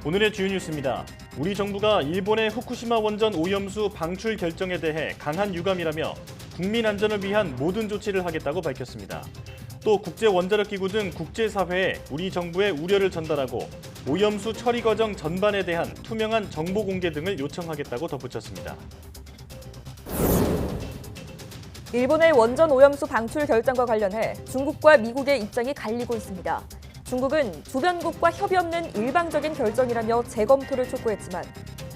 오늘의 주요 뉴스입니다. 우리 정부가 일본의 후쿠시마 원전 오염수 방출 결정에 대해 강한 유감이라며 국민 안전을 위한 모든 조치를 하겠다고 밝혔습니다. 또 국제원자력기구 등 국제사회에 우리 정부의 우려를 전달하고 오염수 처리 과정 전반에 대한 투명한 정보 공개 등을 요청하겠다고 덧붙였습니다. 일본의 원전 오염수 방출 결정과 관련해 중국과 미국의 입장이 갈리고 있습니다. 중국은 주변국과 협의 없는 일방적인 결정이라며 재검토를 촉구했지만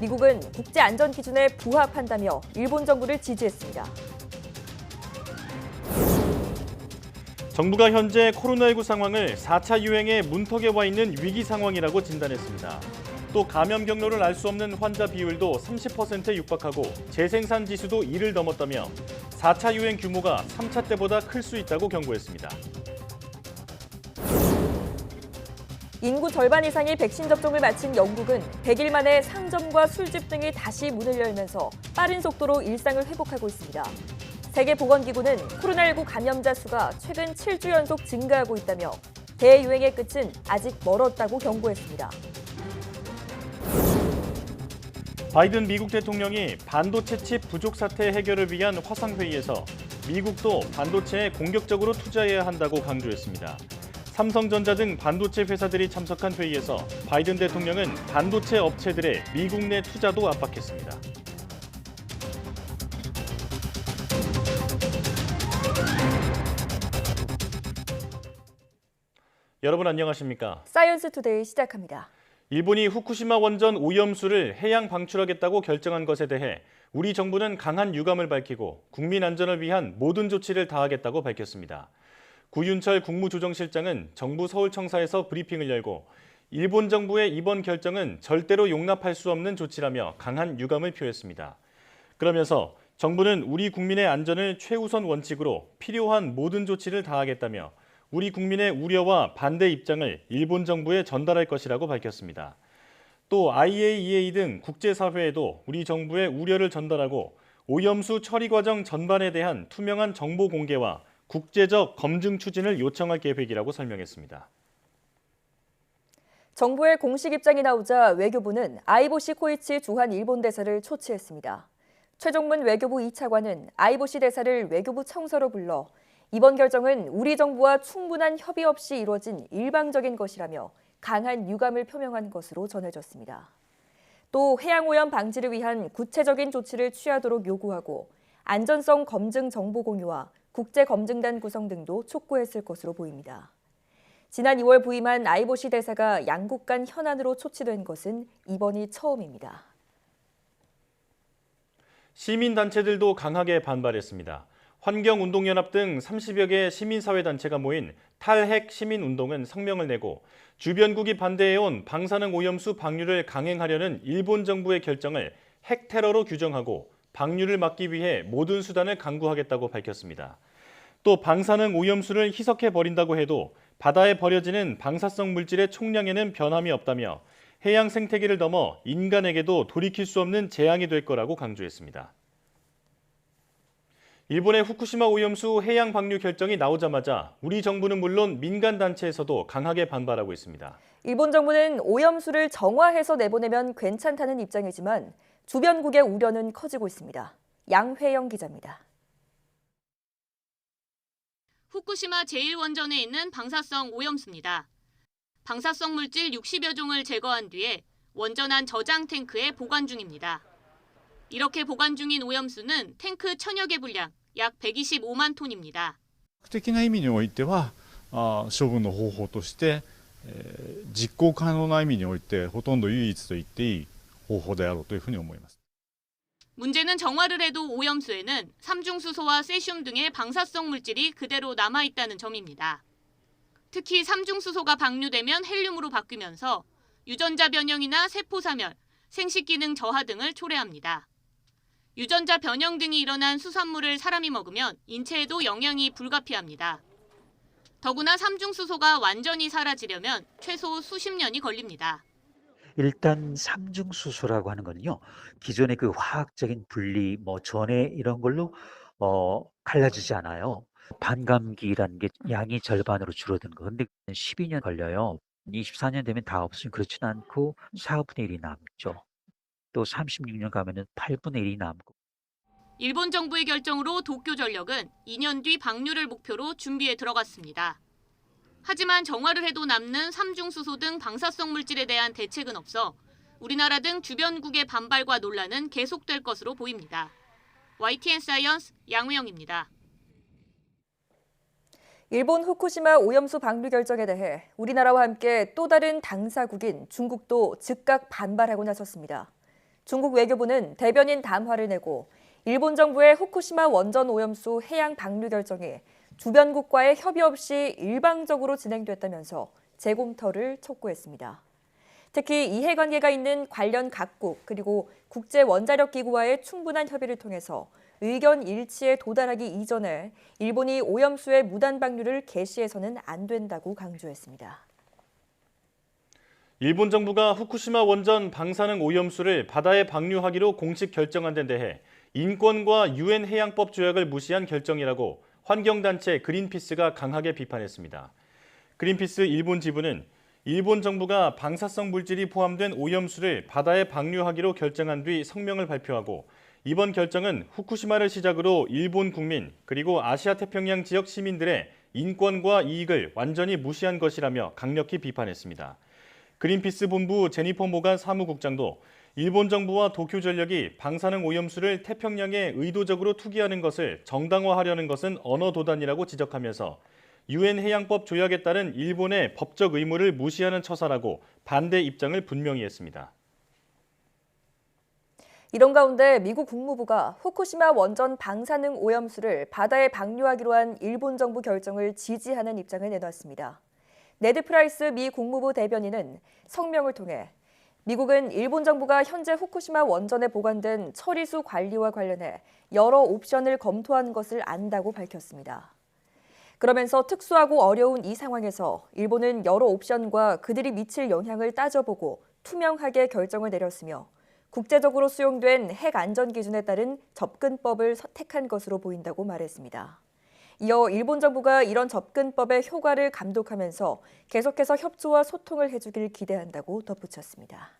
미국은 국제안전 기준에 부합한다며 일본 정부를 지지했습니다. 정부가 현재 코로나19 상황을 4차 유행의 문턱에 와 있는 위기 상황이라고 진단했습니다. 또 감염 경로를 알 수 없는 환자 비율도 30%에 육박하고 재생산 지수도 2를 넘었다며 4차 유행 규모가 3차 때보다 클 수 있다고 경고했습니다. 인구 절반 이상이 백신 접종을 마친 영국은 100일 만에 상점과 술집 등이 다시 문을 열면서 빠른 속도로 일상을 회복하고 있습니다. 세계보건기구는 코로나19 감염자 수가 최근 7주 연속 증가하고 있다며 대유행의 끝은 아직 멀었다고 경고했습니다. 바이든 미국 대통령이 반도체 칩 부족 사태 해결을 위한 화상회의에서 미국도 반도체에 공격적으로 투자해야 한다고 강조했습니다. 삼성전자 등 반도체 회사들이 참석한 회의에서 바이든 대통령은 반도체 업체들의 미국 내 투자도 압박했습니다. 여러분 안녕하십니까? 사이언스 투데이 시작합니다. 일본이 후쿠시마 원전 오염수를 해양 방출하겠다고 결정한 것에 대해 우리 정부는 강한 유감을 밝히고 국민 안전을 위한 모든 조치를 다하겠다고 밝혔습니다. 구윤철 국무조정실장은 정부 서울청사에서 브리핑을 열고 일본 정부의 이번 결정은 절대로 용납할 수 없는 조치라며 강한 유감을 표했습니다. 그러면서 정부는 우리 국민의 안전을 최우선 원칙으로 필요한 모든 조치를 다하겠다며 우리 국민의 우려와 반대 입장을 일본 정부에 전달할 것이라고 밝혔습니다. 또 IAEA 등 국제사회에도 우리 정부의 우려를 전달하고 오염수 처리 과정 전반에 대한 투명한 정보 공개와 국제적 검증 추진을 요청할 계획이라고 설명했습니다. 정부의 공식 입장이 나오자 외교부는 아이보시 코이치 주한 일본 대사를 초치했습니다. 최종문 외교부 2차관은 아이보시 대사를 외교부 청사로 불러 이번 결정은 우리 정부와 충분한 협의 없이 이루어진 일방적인 것이라며 강한 유감을 표명한 것으로 전해졌습니다. 또 해양오염 방지를 위한 구체적인 조치를 취하도록 요구하고 안전성 검증 정보 공유와 국제검증단 구성 등도 촉구했을 것으로 보입니다. 지난 2월 부임한 아이보시 대사가 양국 간 현안으로 초치된 것은 이번이 처음입니다. 시민단체들도 강하게 반발했습니다. 환경운동연합 등 30여 개의 시민사회단체가 모인 탈핵 시민운동은 성명을 내고 주변국이 반대해온 방사능 오염수 방류를 강행하려는 일본 정부의 결정을 핵테러로 규정하고 방류를 막기 위해 모든 수단을 강구하겠다고 밝혔습니다. 또 방사능 오염수를 희석해버린다고 해도 바다에 버려지는 방사성 물질의 총량에는 변함이 없다며 해양 생태계를 넘어 인간에게도 돌이킬 수 없는 재앙이 될 거라고 강조했습니다. 일본의 후쿠시마 오염수 해양 방류 결정이 나오자마자 우리 정부는 물론 민간단체에서도 강하게 반발하고 있습니다. 일본 정부는 오염수를 정화해서 내보내면 괜찮다는 입장이지만 주변국의 우려는 커지고 있습니다. 양회영 기자입니다. 후쿠시마 제1원전에 있는 방사성 오염수입니다. 방사성 물질 60여 종을 제거한 뒤에 원전 안 저장 탱크에 보관 중입니다. 이렇게 보관 중인 오염수는 탱크 1000여 개 분량, 약 125만 톤입니다. 的な意味においては処分の方法として、実行可能な意味においてほとんど唯一と言っていい方法であろうというふうに思います。 문제는 정화를 해도 오염수에는 삼중수소와 세슘 등의 방사성 물질이 그대로 남아있다는 점입니다. 특히 삼중수소가 방류되면 헬륨으로 바뀌면서 유전자 변형이나 세포 사멸, 생식 기능 저하 등을 초래합니다. 유전자 변형 등이 일어난 수산물을 사람이 먹으면 인체에도 영향이 불가피합니다. 더구나 삼중수소가 완전히 사라지려면 최소 수십 년이 걸립니다. 일단 삼중수소라고 하는 거는요, 기존의 그 화학적인 분리, 전해 이런 걸로 갈라지지 않아요. 반감기라는 게 양이 절반으로 줄어든 거. 근데 12년 걸려요. 24년 되면 다 없으면 그렇지는 않고 4분의 1이 남죠. 또 36년 가면은 8분의 1이 남고. 일본 정부의 결정으로 도쿄전력은 2년 뒤 방류를 목표로 준비에 들어갔습니다. 하지만 정화를 해도 남는 삼중수소 등 방사성 물질에 대한 대책은 없어 우리나라 등 주변국의 반발과 논란은 계속될 것으로 보입니다. YTN 사이언스 양우영입니다. 일본 후쿠시마 오염수 방류 결정에 대해 우리나라와 함께 또 다른 당사국인 중국도 즉각 반발하고 나섰습니다. 중국 외교부는 대변인 담화를 내고 일본 정부의 후쿠시마 원전 오염수 해양 방류 결정이 주변국과의 협의 없이 일방적으로 진행됐다면서 재검토를 촉구했습니다. 특히 이해관계가 있는 관련 각국 그리고 국제원자력기구와의 충분한 협의를 통해서 의견 일치에 도달하기 이전에 일본이 오염수의 무단 방류를 개시해서는 안 된다고 강조했습니다. 일본 정부가 후쿠시마 원전 방사능 오염수를 바다에 방류하기로 공식 결정한 데 대해 인권과 유엔 해양법 조약을 무시한 결정이라고 환경단체 그린피스가 강하게 비판했습니다. 그린피스 일본 지부는 일본 정부가 방사성 물질이 포함된 오염수를 바다에 방류하기로 결정한 뒤 성명을 발표하고 이번 결정은 후쿠시마를 시작으로 일본 국민 그리고 아시아 태평양 지역 시민들의 인권과 이익을 완전히 무시한 것이라며 강력히 비판했습니다. 그린피스 본부 제니퍼 모간 사무국장도 일본 정부와 도쿄전력이 방사능 오염수를 태평양에 의도적으로 투기하는 것을 정당화하려는 것은 언어 도단이라고 지적하면서 유엔 해양법 조약에 따른 일본의 법적 의무를 무시하는 처사라고 반대 입장을 분명히 했습니다. 이런 가운데 미국 국무부가 후쿠시마 원전 방사능 오염수를 바다에 방류하기로 한 일본 정부 결정을 지지하는 입장을 내놨습니다. 네드 프라이스 미 국무부 대변인은 성명을 통해 미국은 일본 정부가 현재 후쿠시마 원전에 보관된 처리수 관리와 관련해 여러 옵션을 검토한 것을 안다고 밝혔습니다. 그러면서 특수하고 어려운 이 상황에서 일본은 여러 옵션과 그들이 미칠 영향을 따져보고 투명하게 결정을 내렸으며 국제적으로 수용된 핵 안전 기준에 따른 접근법을 택한 것으로 보인다고 말했습니다. 이어 일본 정부가 이런 접근법의 효과를 감독하면서 계속해서 협조와 소통을 해주길 기대한다고 덧붙였습니다.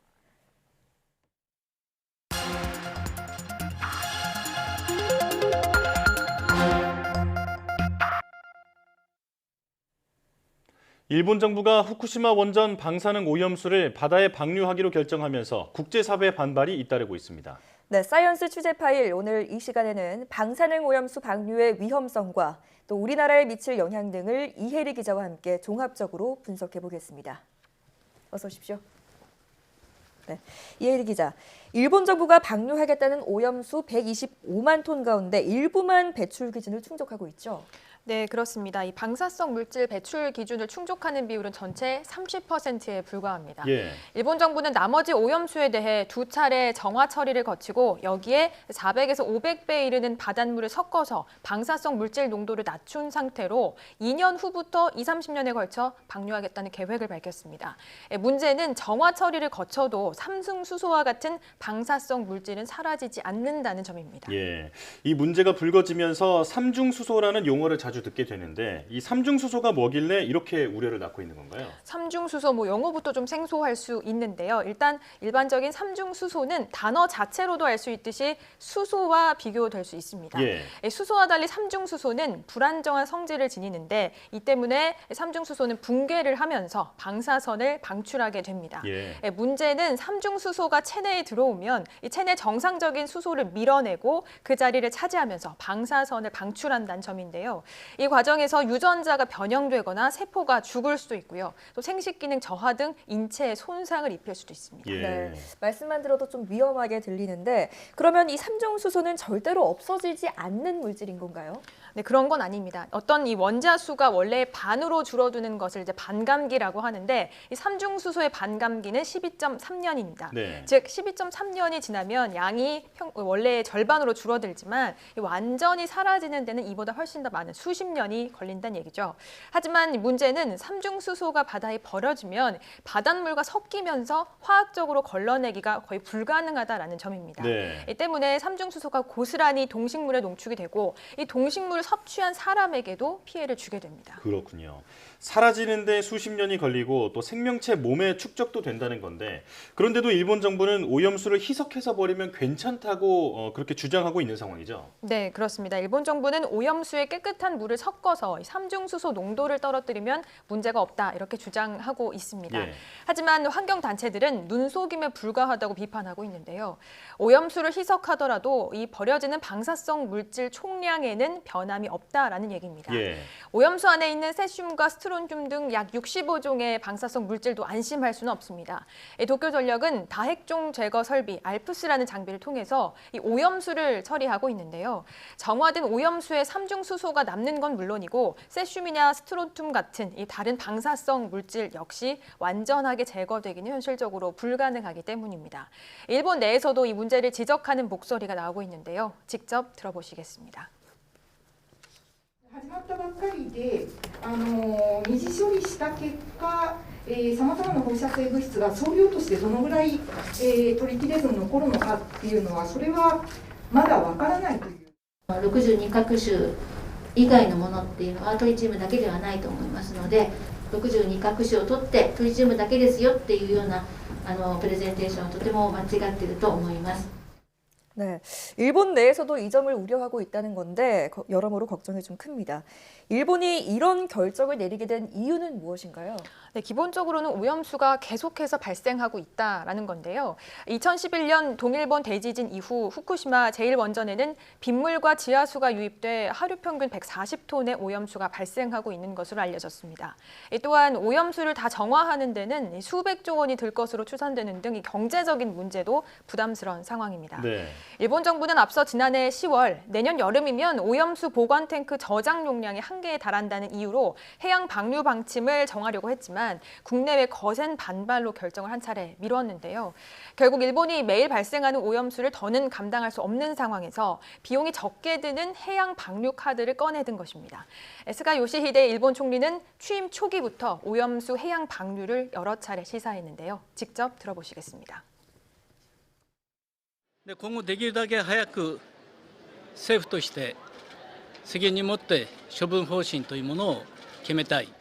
일본 정부가 후쿠시마 원전 방사능 오염수를 바다에 방류하기로 결정하면서 국제사회의 반발이 잇따르고 있습니다. 네, 사이언스 취재 파일 오늘 이 시간에는 방사능 오염수 방류의 위험성과 또 우리나라에 미칠 영향 등을 이혜리 기자와 함께 종합적으로 분석해 보겠습니다. 어서 오십시오. 네, 이혜리 기자, 일본 정부가 방류하겠다는 오염수 125만 톤 가운데 일부만 배출 기준을 충족하고 있죠. 네, 그렇습니다. 이 방사성 물질 배출 기준을 충족하는 비율은 전체 30%에 불과합니다. 예. 일본 정부는 나머지 오염수에 대해 2차례 정화 처리를 거치고 여기에 400에서 500배에 이르는 바닷물을 섞어서 방사성 물질 농도를 낮춘 상태로 2년 후부터 20, 30년에 걸쳐 방류하겠다는 계획을 밝혔습니다. 문제는 정화 처리를 거쳐도 삼중수소와 같은 방사성 물질은 사라지지 않는다는 점입니다. 예. 이 문제가 불거지면서 삼중수소라는 용어를 자주 듣게 되는데 이 삼중수소가 뭐길래 이렇게 우려를 낳고 있는 건가요? 삼중수소 용어부터 좀 생소할 수 있는데요. 일단 일반적인 삼중수소는 단어 자체로도 알 수 있듯이 수소와 비교될 수 있습니다. 예. 수소와 달리 삼중수소는 불안정한 성질을 지니는데 이 때문에 삼중수소는 붕괴를 하면서 방사선을 방출하게 됩니다. 예. 문제는 삼중수소가 체내에 들어오면 이 체내 정상적인 수소를 밀어내고 그 자리를 차지하면서 방사선을 방출한다는 점인데요. 이 과정에서 유전자가 변형되거나 세포가 죽을 수도 있고요. 또 생식 기능 저하 등 인체에 손상을 입힐 수도 있습니다. 예. 네, 말씀만 들어도 좀 위험하게 들리는데 그러면 이 삼중수소는 절대로 없어지지 않는 물질인 건가요? 네, 그런 건 아닙니다. 어떤 이 원자 수가 원래 반으로 줄어드는 것을 이제 반감기라고 하는데 이 삼중수소의 반감기는 12.3년입니다. 네. 즉 12.3년이 지나면 양이 원래 절반으로 줄어들지만 완전히 사라지는 데는 이보다 훨씬 더 많은 수십 년이 걸린다는 얘기죠. 하지만 문제는 삼중수소가 바다에 버려지면 바닷물과 섞이면서 화학적으로 걸러내기가 거의 불가능하다라는 점입니다. 네. 이 때문에 삼중수소가 고스란히 동식물에 농축이 되고 이 동식물을 섭취한 사람에게도 피해를 주게 됩니다. 그렇군요. 사라지는데 수십 년이 걸리고 또 생명체 몸에 축적도 된다는 건데 그런데도 일본 정부는 오염수를 희석해서 버리면 괜찮다고 그렇게 주장하고 있는 상황이죠. 네, 그렇습니다. 일본 정부는 오염수에 깨끗한 물을 섞어서 삼중수소 농도를 떨어뜨리면 문제가 없다 이렇게 주장하고 있습니다. 예. 하지만 환경단체들은 눈속임에 불과하다고 비판하고 있는데요. 오염수를 희석하더라도 이 버려지는 방사성 물질 총량에는 변함이 없다라는 얘기입니다. 예. 오염수 안에 있는 세슘과 스트론튬 등 약 65종의 방사성 물질도 안심할 수는 없습니다. 도쿄전력은 다핵종 제거 설비 알프스라는 장비를 통해서 이 오염수를 처리하고 있는데요. 정화된 오염수에 삼중수소가 남는 건 물론이고 세슘이나 스트론튬 같은 이 다른 방사성 물질 역시 완전하게 제거되기는 현실적으로 불가능하기 때문입니다. 일본 내에서도 이 문제를 지적하는 목소리가 나오고 있는데요. 직접 들어보시겠습니다. 始まったばっかりで、二次処理した結果、さまざまな放射性物質が総量としてどのぐらい、取り切れずに残るのかっていうのは、それはまだわからないという。62カ種以外のものっていうのはトリチウムだけではないと思いますので、62カ種を取ってトリチウムだけですよっていうようなプレゼンテーションはとても間違っていると思います。 네, 일본 내에서도 이 점을 우려하고 있다는 건데 여러모로 걱정이 좀 큽니다. 일본이 이런 결정을 내리게 된 이유는 무엇인가요? 네, 기본적으로는 오염수가 계속해서 발생하고 있다라는 건데요. 2011년 동일본 대지진 이후 후쿠시마 제1원전에는 빗물과 지하수가 유입돼 하루 평균 140톤의 오염수가 발생하고 있는 것으로 알려졌습니다. 또한 오염수를 다 정화하는 데는 수백조 원이 들 것으로 추산되는 등 경제적인 문제도 부담스러운 상황입니다. 네. 일본 정부는 앞서 지난해 10월 내년 여름이면 오염수 보관 탱크 저장 용량이 한계에 달한다는 이유로 해양 방류 방침을 정하려고 했지만 국내외 거센 반발로 결정을 한 차례 미뤘는데요. 결국 일본이 매일 발생하는 오염수를 더는 감당할 수 없는 상황에서 비용이 적게 드는 해양 방류 카드를 꺼내든 것입니다. 스가 요시히데 일본 총리는 취임 초기부터 오염수 해양 방류를 여러 차례 시사했는데요. 직접 들어보시겠습니다. 今後できるだけ早く政府として責任を持って処分方針というものを決めたい。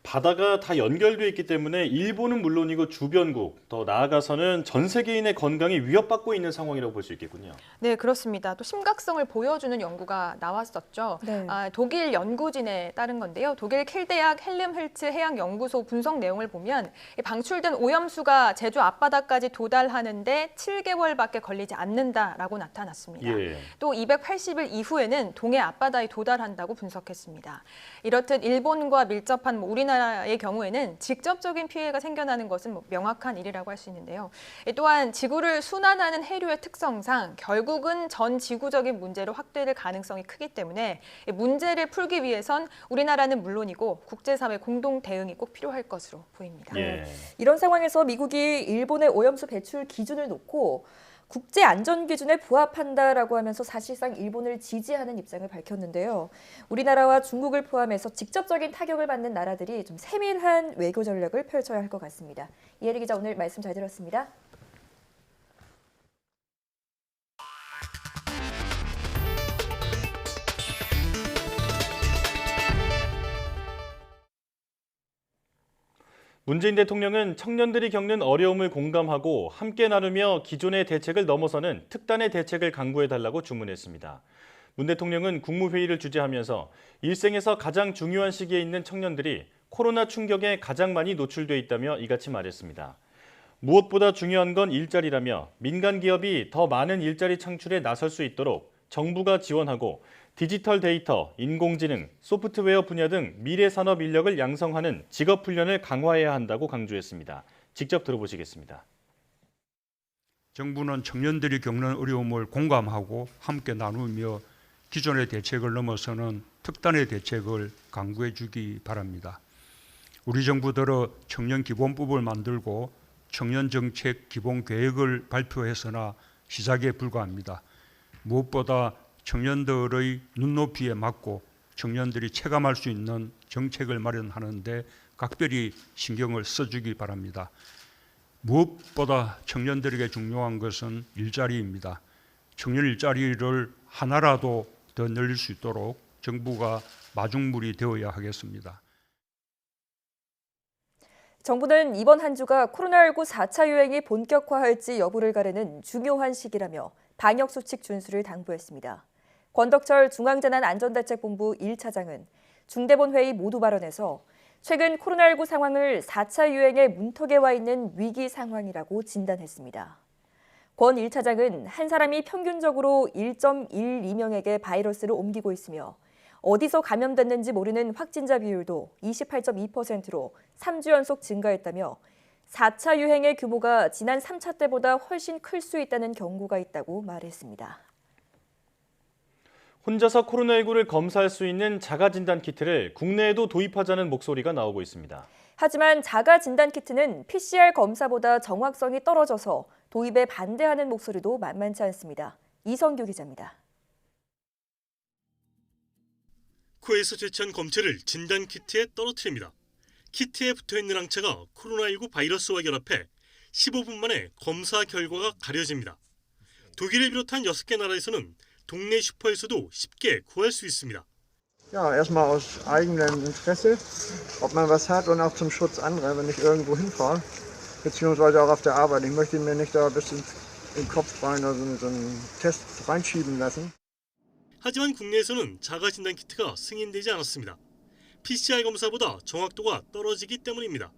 바다가 다 연결돼 있기 때문에 일본은 물론이고 주변국, 더 나아가서는 전 세계인의 건강이 위협받고 있는 상황이라고 볼 수 있겠군요. 네, 그렇습니다. 또 심각성을 보여주는 연구가 나왔었죠. 네. 독일 연구진에 따른 건데요. 독일 킬대학 헬름헬츠 해양연구소 분석 내용을 보면 방출된 오염수가 제주 앞바다까지 도달하는데 7개월밖에 걸리지 않는다라고 나타났습니다. 예. 또 280일 이후에는 동해 앞바다에 도달한다고 분석했습니다. 이렇듯 일본과 밀접한 우리나라의 경우에는 직접적인 피해가 생겨나는 것은 명확한 일이라고 할 수 있는데요. 또한 지구를 순환하는 해류의 특성상 결국은 전 지구적인 문제로 확대될 가능성이 크기 때문에 문제를 풀기 위해선 우리나라는 물론이고 국제사회 공동 대응이 꼭 필요할 것으로 보입니다. 예. 이런 상황에서 미국이 일본의 오염수 배출 기준을 놓고 국제 안전 기준에 부합한다라고 하면서 사실상 일본을 지지하는 입장을 밝혔는데요. 우리나라와 중국을 포함해서 직접적인 타격을 받는 나라들이 좀 세밀한 외교 전략을 펼쳐야 할 것 같습니다. 이혜리 기자 오늘 말씀 잘 들었습니다. 문재인 대통령은 청년들이 겪는 어려움을 공감하고 함께 나누며 기존의 대책을 넘어서는 특단의 대책을 강구해달라고 주문했습니다. 문 대통령은 국무회의를 주재하면서 일생에서 가장 중요한 시기에 있는 청년들이 코로나 충격에 가장 많이 노출돼 있다며 이같이 말했습니다. 무엇보다 중요한 건 일자리라며 민간 기업이 더 많은 일자리 창출에 나설 수 있도록 정부가 지원하고 디지털 데이터, 인공지능, 소프트웨어 분야 등 미래 산업 인력을 양성하는 직업 훈련을 강화해야 한다고 강조했습니다. 직접 들어보시겠습니다. 정부는 청년들이 겪는 어려움을 공감하고 함께 나누며 기존의 대책을 넘어서는 특단의 대책을 강구해 주기 바랍니다. 우리 정부 들어 청년 기본법을 만들고 청년 정책 기본 계획을 발표했으나 시작에 불과합니다. 무엇보다 청년들의 눈높이에 맞고 청년들이 체감할 수 있는 정책을 마련하는 데 각별히 신경을 써주기 바랍니다. 무엇보다 청년들에게 중요한 것은 일자리입니다. 청년 일자리를 하나라도 더 늘릴 수 있도록 정부가 마중물이 되어야 하겠습니다. 정부는 이번 한 주가 코로나19 4차 유행이 본격화할지 여부를 가르는 중요한 시기라며 방역수칙 준수를 당부했습니다. 권덕철 중앙재난안전대책본부 1차장은 중대본 회의 모두 발언에서 최근 코로나19 상황을 4차 유행의 문턱에 와 있는 위기 상황이라고 진단했습니다. 권 1차장은 한 사람이 평균적으로 1.12명에게 바이러스를 옮기고 있으며 어디서 감염됐는지 모르는 확진자 비율도 28.2%로 3주 연속 증가했다며 4차 유행의 규모가 지난 3차 때보다 훨씬 클 수 있다는 경고가 있다고 말했습니다. 혼자서 코로나19를 검사할 수 있는 자가진단키트를 국내에도 도입하자는 목소리가 나오고 있습니다. 하지만 자가진단키트는 PCR 검사보다 정확성이 떨어져서 도입에 반대하는 목소리도 만만치 않습니다. 이성규 기자입니다. 코에서 채취한 검체를 진단키트에 떨어뜨립니다. 키트에 붙어있는 항체가 코로나19 바이러스와 결합해 15분 만에 검사 결과가 가려집니다. 독일을 비롯한 6개 나라에서는 동네 슈퍼에서도 쉽게 구할 수 있습니다. Ja, erstmal aus eigenem Interesse, ob man was hat und auch zum Schutz anderer, wenn ich irgendwo hinfahre, beziehungsweise auch auf der Arbeit. Ich möchte mir nicht da ein bisschen im Kopf rein oder so einen Test reinschieben lassen. 하지만 국내에서는 자가진단키트가 승인되지 않았습니다. PCR 검사보다 정확도가 떨어지기 때문입니다.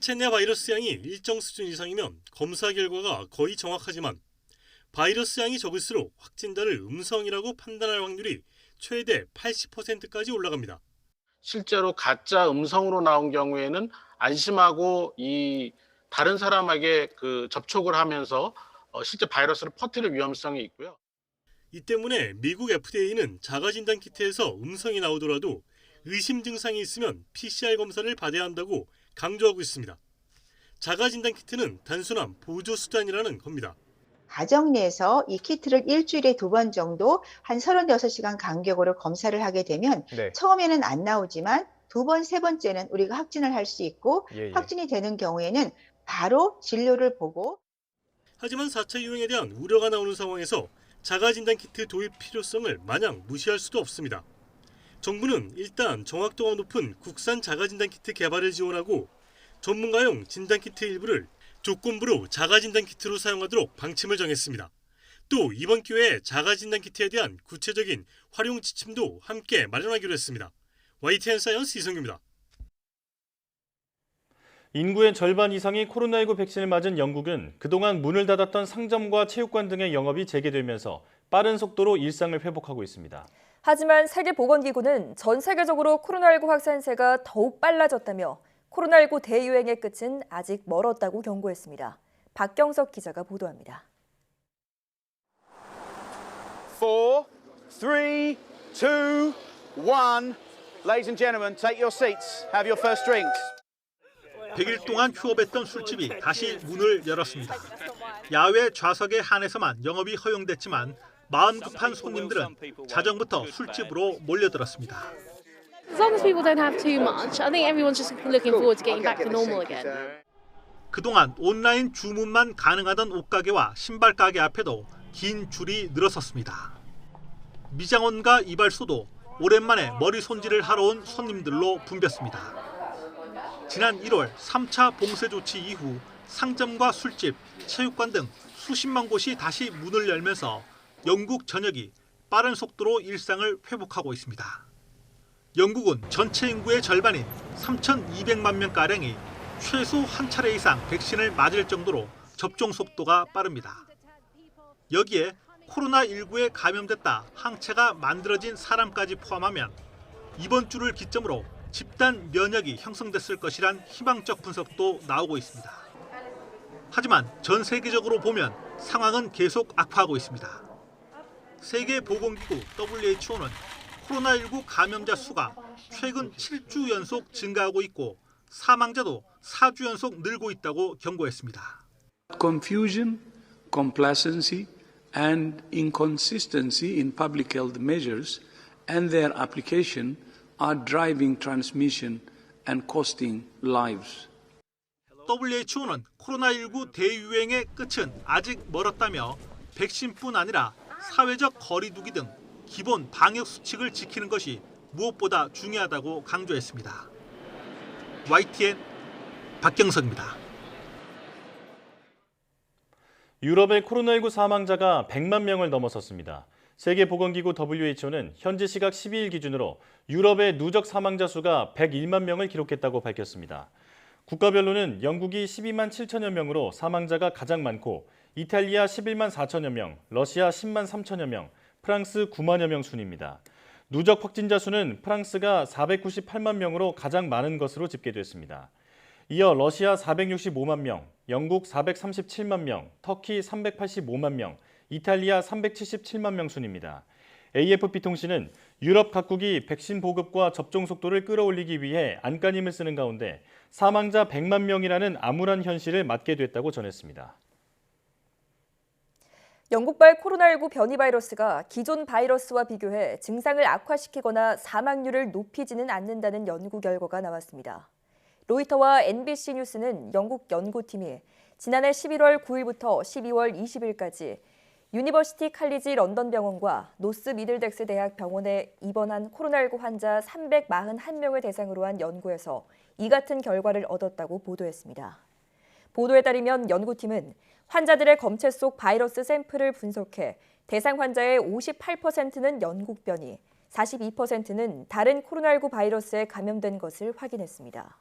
체내 바이러스 양이 일정 수준 이상이면 검사 결과가 거의 정확하지만 바이러스 양이 적을수록 확진자를 음성이라고 판단할 확률이 최대 80%까지 올라갑니다. 실제로 가짜 음성으로 나온 경우에는 안심하고 이 다른 사람에게 접촉을 하면서 실제 바이러스를 퍼뜨릴 위험성이 있고요. 이 때문에 미국 FDA는 자가진단 키트에서 음성이 나오더라도 의심 증상이 있으면 PCR 검사를 받아야 한다고 강조하고 있습니다. 자가진단 키트는 단순한 보조 수단이라는 겁니다. 가정 내에서 이 키트를 일주일에 2번 정도 한 36시간 간격으로 검사를 하게 되면 처음에는 안 나오지만 2번, 3번째는 우리가 확진을 할 수 있고 확진이 되는 경우에는 바로 진료를 보고. 하지만 4차 유행에 대한 우려가 나오는 상황에서 자가진단 키트 도입 필요성을 마냥 무시할 수도 없습니다. 정부는 일단 정확도가 높은 국산 자가진단 키트 개발을 지원하고 전문가용 진단 키트 일부를 조건부로 자가진단 키트로 사용하도록 방침을 정했습니다. 또 이번 기회에 자가진단 키트에 대한 구체적인 활용 지침도 함께 마련하기로 했습니다. YTN 사이언스 이성규입니다. 인구의 절반 이상이 코로나19 백신을 맞은 영국은 그동안 문을 닫았던 상점과 체육관 등의 영업이 재개되면서 빠른 속도로 일상을 회복하고 있습니다. 하지만 세계보건기구는 전 세계적으로 코로나19 확산세가 더욱 빨라졌다며 코로나19 대유행의 끝은 아직 멀었다고 경고했습니다. 박경석 기자가 보도합니다. 4, 3, 2, 1. Ladies and gentlemen, take your seats. Have your first drinks. 100일 동안 휴업했던 술집이 다시 문을 열었습니다. 야외 좌석에 한해서만 영업이 허용됐지만 마음 급한 손님들은 자정부터 술집으로 몰려들었습니다. As long as people don't have too much, I think everyone's just looking forward to getting back to normal again. 그동안 온라인 주문만 가능하던 옷가게와 신발 가게 앞에도 긴 줄이 늘어섰습니다. 미장원과 이발소도 오랜만에 머리 손질을 하러 온 손님들로 붐볐습니다. 지난 1월 3차 봉쇄 조치 이후 상점과 술집, 체육관 등 수십만 곳이 다시 문을 열면서 영국 전역이 빠른 속도로 일상을 회복하고 있습니다. 영국은 전체 인구의 절반인 3,200만 명가량이 최소 한 차례 이상 백신을 맞을 정도로 접종 속도가 빠릅니다. 여기에 코로나19에 감염됐다 항체가 만들어진 사람까지 포함하면 이번 주를 기점으로 집단 면역이 형성됐을 것이란 희망적 분석도 나오고 있습니다. 하지만 전 세계적으로 보면 상황은 계속 악화하고 있습니다. 세계보건기구 WHO는 코로나19 감염자 수가 최근 7주 연속 증가하고 있고 사망자도 4주 연속 늘고 있다고 경고했습니다. Confusion, complacency, and inconsistency in public health measures and their application are driving transmission and costing lives. WHO는 코로나19 대유행의 끝은 아직 멀었다며 백신뿐 아니라 사회적 거리 두기 등 기본 방역 수칙을 지키는 것이 무엇보다 중요하다고 강조했습니다. YTN 박경석입니다. 유럽의 코로나19 사망자가 100만 명을 넘어섰습니다. 세계보건기구 WHO는 현지 시각 12일 기준으로 유럽의 누적 사망자 수가 101만 명을 기록했다고 밝혔습니다. 국가별로는 영국이 12만 7천여 명으로 사망자가 가장 많고 이탈리아 11만 4천여 명, 러시아 10만 3천여 명, 프랑스 9만여 명 순입니다. 누적 확진자 수는 프랑스가 498만 명으로 가장 많은 것으로 집계됐습니다. 이어 러시아 465만 명, 영국 437만 명, 터키 385만 명, 이탈리아 377만 명 순입니다. AFP 통신은 유럽 각국이 백신 보급과 접종 속도를 끌어올리기 위해 안간힘을 쓰는 가운데 사망자 100만 명이라는 암울한 현실을 맞게 됐다고 전했습니다. 영국발 코로나19 변이 바이러스가 기존 바이러스와 비교해 증상을 악화시키거나 사망률을 높이지는 않는다는 연구 결과가 나왔습니다. 로이터와 NBC 뉴스는 영국 연구팀이 지난해 11월 9일부터 12월 20일까지 유니버시티 칼리지 런던 병원과 노스 미들덱스 대학 병원에 입원한 코로나19 환자 341명을 대상으로 한 연구에서 이 같은 결과를 얻었다고 보도했습니다. 보도에 따르면 연구팀은 환자들의 검체 속 바이러스 샘플을 분석해 대상 환자의 58%는 영국 변이, 42%는 다른 코로나19 바이러스에 감염된 것을 확인했습니다.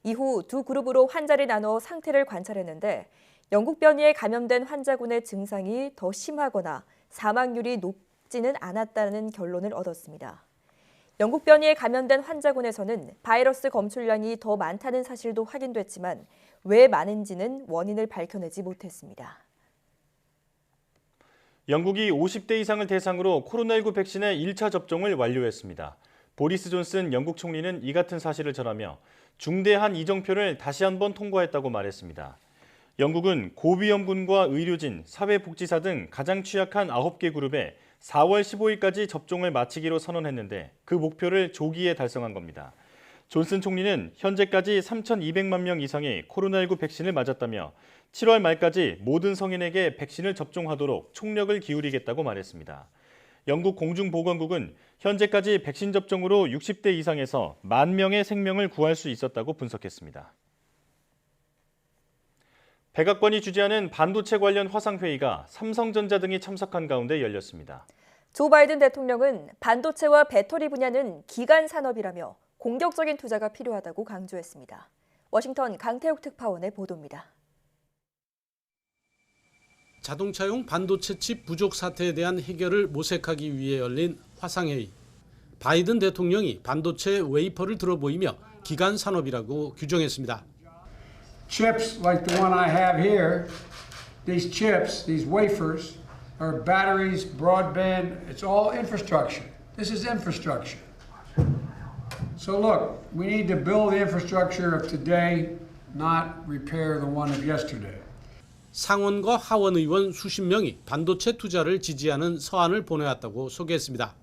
이후 두 그룹으로 환자를 나눠 상태를 관찰했는데 영국 변이에 감염된 환자군의 증상이 더 심하거나 사망률이 높지는 않았다는 결론을 얻었습니다. 영국 변이에 감염된 환자군에서는 바이러스 검출량이 더 많다는 사실도 확인됐지만 왜 많은지는 원인을 밝혀내지 못했습니다. 영국이 50대 이상을 대상으로 코로나19 백신의 1차 접종을 완료했습니다. 보리스 존슨 영국 총리는 이 같은 사실을 전하며 중대한 이정표를 다시 한번 통과했다고 말했습니다. 영국은 고위험군과 의료진, 사회복지사 등 가장 취약한 9개 그룹에 4월 15일까지 접종을 마치기로 선언했는데 그 목표를 조기에 달성한 겁니다. 존슨 총리는 현재까지 3,200만 명 이상이 코로나19 백신을 맞았다며 7월 말까지 모든 성인에게 백신을 접종하도록 총력을 기울이겠다고 말했습니다. 영국 공중보건국은 현재까지 백신 접종으로 60대 이상에서 10,000명의 생명을 구할 수 있었다고 분석했습니다. 백악관이 주재하는 반도체 관련 화상회의가 삼성전자 등이 참석한 가운데 열렸습니다. 조 바이든 대통령은 반도체와 배터리 분야는 기간 산업이라며 공격적인 투자가 필요하다고 강조했습니다. 워싱턴 강태욱 특파원의 보도입니다. 자동차용 반도체 칩 부족 사태에 대한 해결을 모색하기 위해 열린 화상회의. 바이든 대통령이 반도체 웨이퍼를 들어보이며 기간 산업이라고 규정했습니다. Chips like the one I have here, these chips, these wafers, are batteries, broadband, it's all infrastructure. This is infrastructure. So look, we need to build the infrastructure of today, not repair the one of yesterday. 상원과 하원 의원 수십 명이 반도체 투자를 지지하는 서한을 보내왔다고 소개했습니다.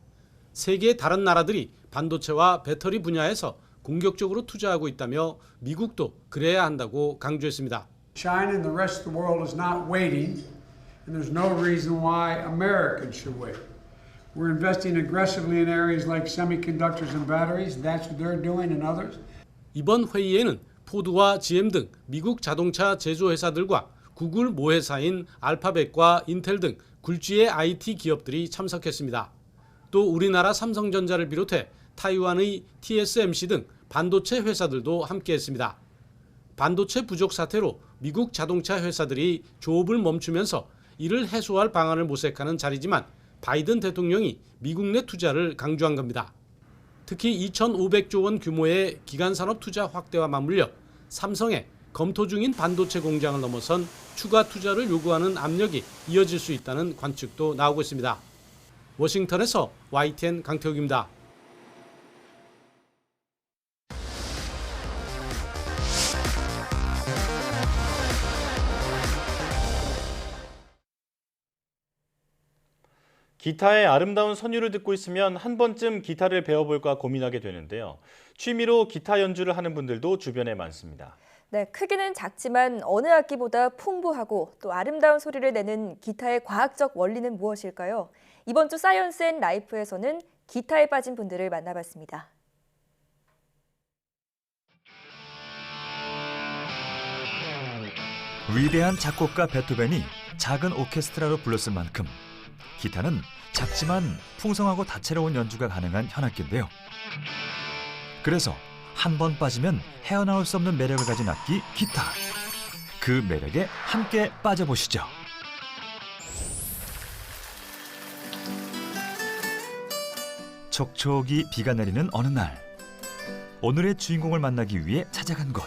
세계의 다른 나라들이 반도체와 배터리 분야에서 공격적으로 투자하고 있다며 미국도 그래야 한다고 강조했습니다. China and the rest of the world is not waiting, and there's no reason why Americans should wait. We're investing aggressively in areas like semiconductors and batteries. That's what they're doing and others. 이번 회의에는 포드와 GM 등 미국 자동차 제조회사들과 구글 모회사인 알파벳과 인텔 등 굴지의 IT 기업들이 참석했습니다. 또 우리나라 삼성전자를 비롯해 타이완의 TSMC 등 반도체 회사들도 함께했습니다. 반도체 부족 사태로 미국 자동차 회사들이 조업을 멈추면서 이를 해소할 방안을 모색하는 자리지만 바이든 대통령이 미국 내 투자를 강조한 겁니다. 특히 2,500조 원 규모의 기간산업 투자 확대와 맞물려 삼성의 검토 중인 반도체 공장을 넘어선 추가 투자를 요구하는 압력이 이어질 수 있다는 관측도 나오고 있습니다. 워싱턴에서 YTN 강태욱입니다. 기타의 아름다운 선율을 듣고 있으면 한 번쯤 기타를 배워볼까 고민하게 되는데요. 취미로 기타 연주를 하는 분들도 주변에 많습니다. 네, 크기는 작지만 어느 악기보다 풍부하고 또 아름다운 소리를 내는 기타의 과학적 원리는 무엇일까요? 이번 주 사이언스 앤 라이프에서는 기타에 빠진 분들을 만나봤습니다. 위대한 작곡가 베토벤이 작은 오케스트라로 불렀을 만큼 기타는 작지만 풍성하고 다채로운 연주가 가능한 현악기인데요. 그래서 한 번 빠지면 헤어나올 수 없는 매력을 가진 악기 기타. 그 매력에 함께 빠져보시죠. 촉촉이 비가 내리는 어느 날, 오늘의 주인공을 만나기 위해 찾아간 곳.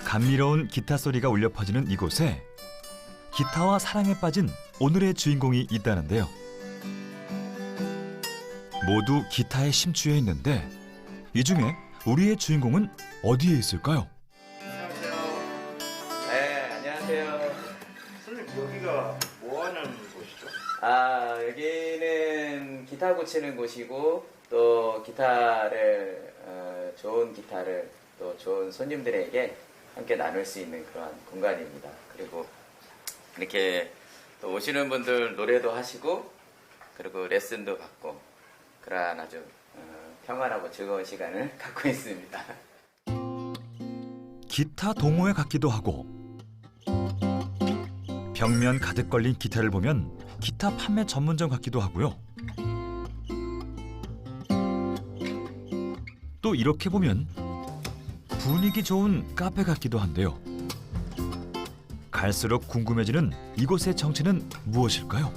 감미로운 기타 소리가 울려 퍼지는 이곳에 기타와 사랑에 빠진 오늘의 주인공이 있다는데요. 모두 기타에 심취해 있는데 이 중에 우리의 주인공은 어디에 있을까요? 네, 안녕하세요. 선생님, 여기가 뭐 하는 곳이죠? 여기는 기타 고치는 곳이고 또 기타를 좋은 기타를 또 좋은 손님들에게 함께 나눌 수 있는 그런 공간입니다. 그리고 이렇게 또 오시는 분들 노래도 하시고 그리고 레슨도 받고 그런 아주 평안하고 즐거운 시간을 갖고 있습니다. 기타 동호회 같기도 하고 벽면 가득 걸린 기타를 보면 기타 판매 전문점 같기도 하고요. 또 이렇게 보면 분위기 좋은 카페 같기도 한데요. 갈수록 궁금해지는 이곳의 정체는 무엇일까요?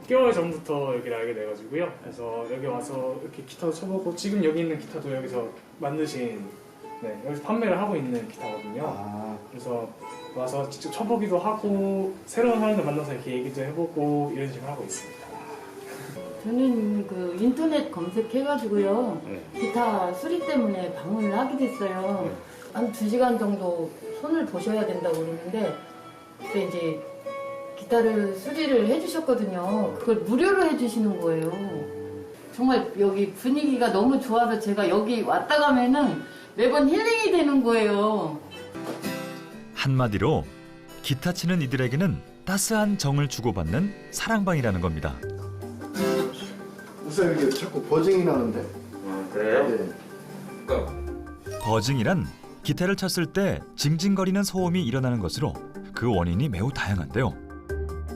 6개월 전부터 여기를 알게 돼가지고요. 그래서 여기 와서 이렇게 기타도 쳐보고 지금 여기 있는 기타도 여기서 만드신 여기서 판매를 하고 있는 기타거든요. 그래서 와서 직접 쳐보기도 하고 새로운 사람들 만나서 이렇게 얘기도 해보고 이런 식으로 하고 있습니다. 저는 그 인터넷 검색해가지고요. 기타 수리 때문에 방문을 하게 됐어요. 한 2시간 정도 손을 보셔야 된다고 그러는데 그때 이제 기타를 수리를 해주셨거든요. 그걸 무료로 해주시는 거예요. 정말 여기 분위기가 너무 좋아서 제가 여기 왔다 가면은 매번 힐링이 되는 거예요. 한마디로 기타 치는 이들에게는 따스한 정을 주고받는 사랑방이라는 겁니다. 우선 이게 자꾸 버징이 나는데. 그래요? 네. 버징이란 기타를 쳤을 때 징징거리는 소음이 일어나는 것으로 그 원인이 매우 다양한데요.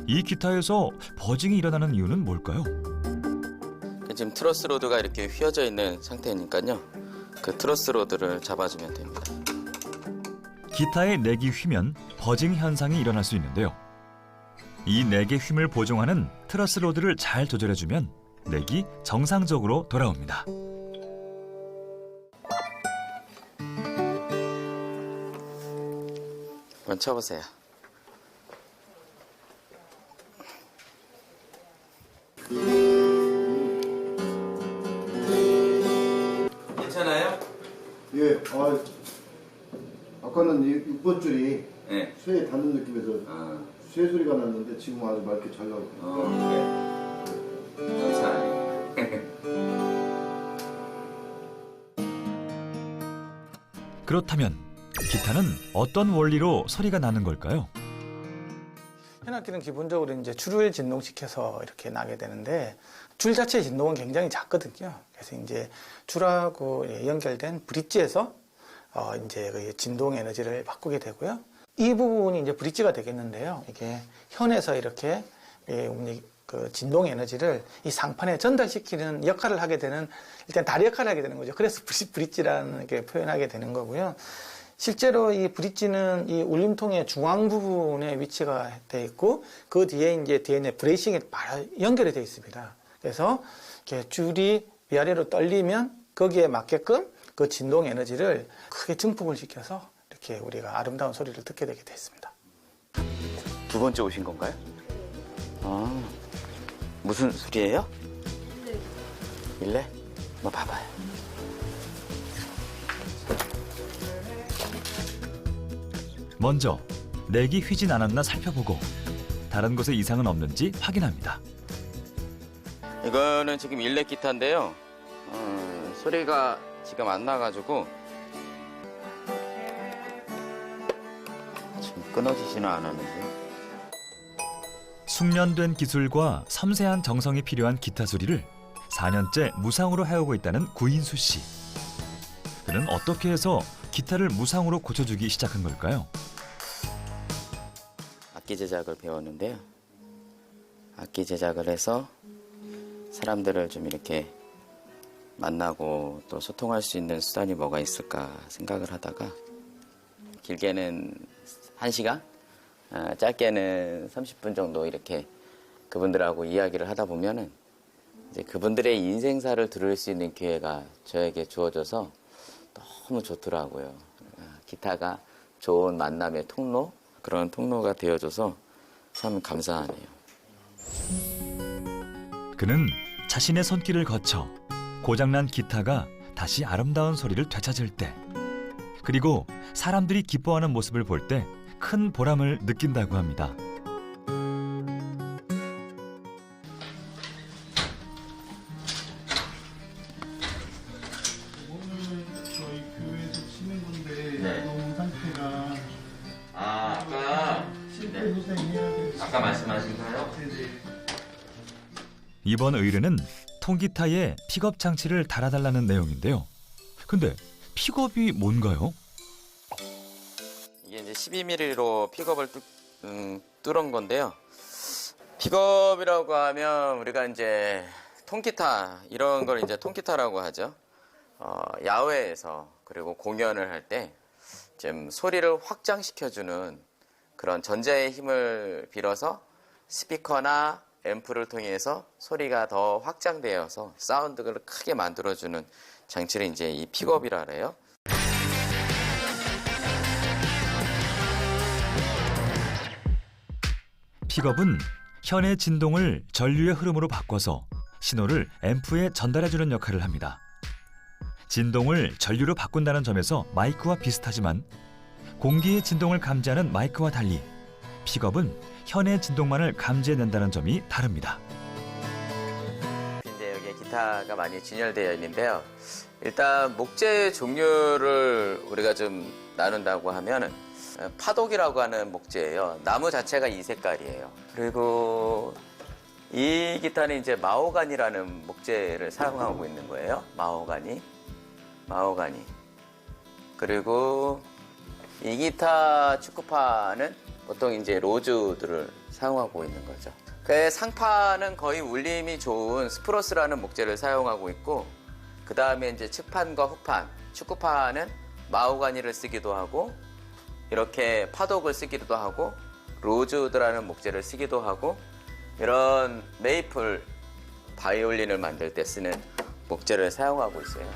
이 기타에서 버징이 일어나는 이유는 뭘까요? 지금 트러스 로드가 이렇게 휘어져 있는 상태니까요. 그 트러스 로드를 잡아주면 됩니다. 기타의 넥이 휘면 버징 현상이 일어날 수 있는데요. 이 넥의 휨을 보정하는 트러스 로드를 잘 조절해주면 넥이 정상적으로 돌아옵니다. 한번 쳐보세요. 괜찮아요? 예, 아까는 6번 줄이 네. 쇠에 닿는 느낌에서 쇠 소리가 났는데 지금 아주 맑게 잘 나오고. 그래. 감사해요. 그렇다면 기타는 어떤 원리로 소리가 나는 걸까요? 현악기는 기본적으로 이제 줄을 진동시켜서 이렇게 나게 되는데 줄 자체의 진동은 굉장히 작거든요. 그래서 이제 줄하고 연결된 브릿지에서 이제 그 진동 에너지를 바꾸게 되고요. 이 부분이 이제 브릿지가 되겠는데요. 이게 현에서 이렇게 그 진동 에너지를 이 상판에 전달시키는 역할을 하게 되는 일단 다리 역할을 하게 되는 거죠. 그래서 브릿지라는 게 표현하게 되는 거고요. 실제로 이 브릿지는 이 울림통의 중앙 부분에 위치가 되어 있고 그 뒤에 이제 뒤에 브레이싱이 바로 연결이 되어 있습니다. 그래서 이렇게 줄이 위아래로 떨리면 거기에 맞게끔 그 진동 에너지를 크게 증폭을 시켜서 이렇게 우리가 아름다운 소리를 듣게 되게 됐습니다. 두 번째 오신 건가요? 무슨 소리예요? 일레? 뭐 봐봐요. 먼저 넥이 휘진 않았나 살펴보고 다른 곳에 이상은 없는지 확인합니다. 이거는 지금 일렉 기타인데요. 소리가 지금 안 나가지고 끊어지지는 않았는데요. 숙련된 기술과 섬세한 정성이 필요한 기타 소리를 4년째 무상으로 해오고 있다는 구인수 씨. 그는 어떻게 해서 기타를 무상으로 고쳐주기 시작한 걸까요? 악기 제작을 배웠는데요. 악기 제작을 해서 사람들을 좀 이렇게 만나고 또 소통할 수 있는 수단이 뭐가 있을까 생각을 하다가 길게는 1시간, 짧게는 30분 정도 이렇게 그분들하고 이야기를 하다 보면은 이제 그분들의 인생사를 들을 수 있는 기회가 저에게 주어져서 너무 좋더라고요. 기타가 좋은 만남의 통로, 그런 통로가 되어줘서 참 감사하네요. 그는 자신의 손길을 거쳐 고장난 기타가 다시 아름다운 소리를 되찾을 때, 그리고 사람들이 기뻐하는 모습을 볼 때 큰 보람을 느낀다고 합니다. 저희 교회에서 치는 건데 네. 너무 상태가 아까 고생해야 돼. 아까 말씀하신 거요? 이번 의뢰는 통기타에 픽업 장치를 달아달라는 내용인데요. 근데 픽업이 뭔가요? 이게 이제 12mm로 픽업을 뚫은 건데요. 픽업이라고 하면 우리가 이제 통기타 이런 걸 이제 통기타라고 하죠. 야외에서 그리고 공연을 할 때 좀 소리를 확장시켜주는 그런 전자의 힘을 빌어서 스피커나 앰프를 통해서 소리가 더 확장되어서 사운드를 크게 만들어주는 장치를 이제 이 픽업이라 그래요. 픽업은 현의 진동을 전류의 흐름으로 바꿔서 신호를 앰프에 전달해주는 역할을 합니다. 진동을 전류로 바꾼다는 점에서 마이크와 비슷하지만 공기의 진동을 감지하는 마이크와 달리 픽업은 현의 진동만을 감지해낸다는 점이 다릅니다. 이제 여기에 기타가 많이 진열되어 있는데요. 일단 목재 종류를 우리가 좀 나눈다고 하면은 파독이라고 하는 목재예요. 나무 자체가 이 색깔이에요. 그리고 이 기타는 이제 마호가니라는 목재를 사용하고 있는 거예요. 마호가니. 그리고 이 기타 축구파는 보통 이제 로즈들을 사용하고 있는 거죠. 그 상판은 거의 울림이 좋은 스프로스라는 목재를 사용하고 있고, 그 다음에 이제 측판과 후판, 축구파는 마호가니를 쓰기도 하고, 이렇게 파독을 쓰기도 하고, 로즈드라는 목재를 쓰기도 하고, 이런 메이플 바이올린을 만들 때 쓰는 목재를 사용하고 있어요.